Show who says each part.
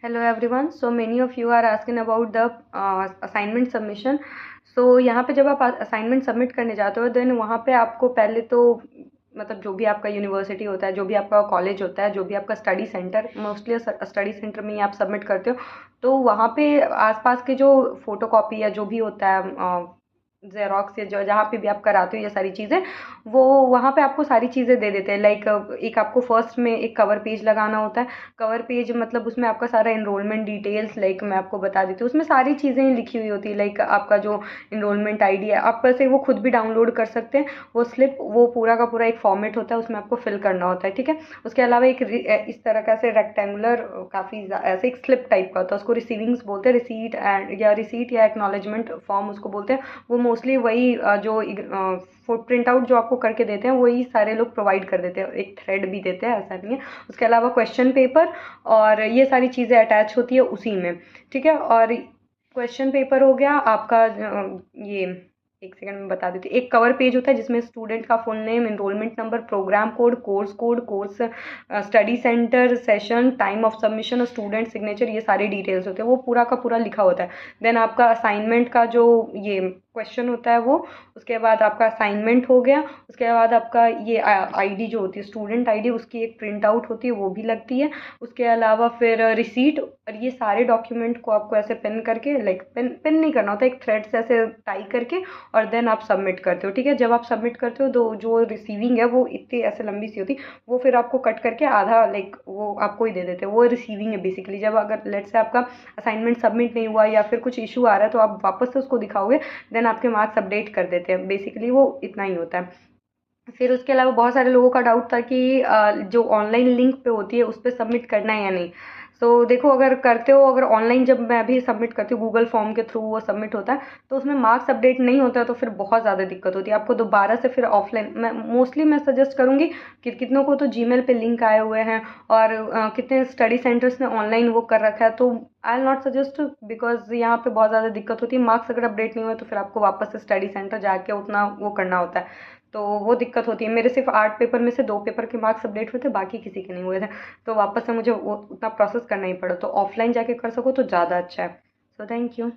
Speaker 1: Hello everyone. So many of you are asking about the assignment submission. So यहाँ पे जब आप assignment submit करने जाते हो देन वहाँ पे आपको पहले तो मतलब जो भी आपका यूनिवर्सिटी होता है, जो भी आपका कॉलेज होता है, जो भी आपका study centre, mostly study centre में ही आप सबमिट करते हो। तो वहाँ पे आसपास के जो फोटोकॉपी या जो भी होता है जेरोक्स या जो जहाँ पे भी आप कराते हो ये सारी चीज़ें, वो वहाँ पे आपको सारी चीज़ें दे देते हैं। लाइक एक आपको फर्स्ट में एक कवर पेज लगाना होता है। कवर पेज मतलब उसमें आपका सारा एनरोलमेंट डिटेल्स, लाइक मैं आपको बता देती हूँ, उसमें सारी चीज़ें लिखी हुई होती है। लाइक आपका जो एनरोलमेंट आईडी है, आप वैसे वो खुद भी डाउनलोड कर सकते हैं। वो स्लिप, वो पूरा का पूरा एक फॉर्मेट होता है, उसमें आपको फिल करना होता है, ठीक है। उसके अलावा एक इस तरह का से रेक्टेंगुलर काफ़ी ऐसे एक स्लिप टाइप का होता है, उसको रिसीविंग्स बोलते हैं। रिसीट या एक्नॉलेजमेंट फॉर्म उसको बोलते हैं। वो मोस्टली वही जो प्रिंट आउट जो आपको करके देते हैं वही सारे लोग प्रोवाइड कर देते हैं। एक थ्रेड भी देते हैं, ऐसा नहीं है। उसके अलावा क्वेश्चन पेपर और ये सारी चीज़ें अटैच होती है उसी में, ठीक है। और क्वेश्चन पेपर हो गया आपका ये एक सेकंड में बता देती हूँ। एक कवर पेज होता है जिसमें स्टूडेंट का full name, enrolment number, programme code, course, study centre, session, time of submission और स्टूडेंट सिग्नेचर, ये सारी डिटेल्स होते हैं। वो पूरा का पूरा लिखा होता है। देन आपका असाइनमेंट का जो ये क्वेश्चन होता है वो, उसके बाद आपका असाइनमेंट हो गया। उसके बाद आपका ये आईडी जो होती है, स्टूडेंट आईडी, उसकी एक प्रिंट आउट होती है, वो भी लगती है। उसके अलावा फिर रिसीट, और ये सारे डॉक्यूमेंट को आपको ऐसे पेन करके, लाइक पेन नहीं करना होता, एक थ्रेड से ऐसे टाई करके और देन आप सबमिट करते हो, ठीक है। जब आप सबमिट करते हो तो जो रिसीविंग है वो इतनी ऐसे लंबी सी होती, वो फिर आपको कट करके आधा, लाइक वो आपको ही दे देते हैं। वो रिसीविंग है बेसिकली। जब अगर लेट से आपका असाइनमेंट सबमिट नहीं हुआ या फिर कुछ इशू आ रहा है तो आप वापस से उसको दिखाओगे, देन आपके मार्क्स अपडेट कर देते हैं। बेसिकली वो इतना ही होता है। फिर उसके अलावा बहुत सारे लोगों का डाउट था कि जो ऑनलाइन लिंक पे होती है उस पर सबमिट करना है या नहीं। सो देखो, अगर करते हो, अगर ऑनलाइन जब मैं भी सबमिट करती हूँ गूगल फॉर्म के थ्रू वो सबमिट होता है, तो उसमें मार्क्स अपडेट नहीं होता है तो फिर बहुत ज़्यादा दिक्कत होती है आपको दोबारा से फिर ऑफलाइन। मैं सजेस्ट करूँगी कि कितनों को तो जीमेल पे लिंक आए हुए हैं और कितने स्टडी सेंटर्स ने ऑनलाइन वो कर रखा है, तो I will not suggest, because यहाँ पे बहुत ज़्यादा दिक्कत होती है। मार्क्स अगर अपडेट नहीं हुए तो फिर आपको वापस से स्टडी सेंटर जाके उतना वो करना होता है, तो वो दिक्कत होती है। मेरे सिर्फ 8 पेपर में से 2 पेपर के मार्क्स अपडेट हुए थे, बाकी किसी के नहीं हुए थे। तो वापस से मुझे वो उतना प्रोसेस करना ही पड़ा। तो ऑफलाइन जाके कर सको तो ज़्यादा अच्छा है। So thank you.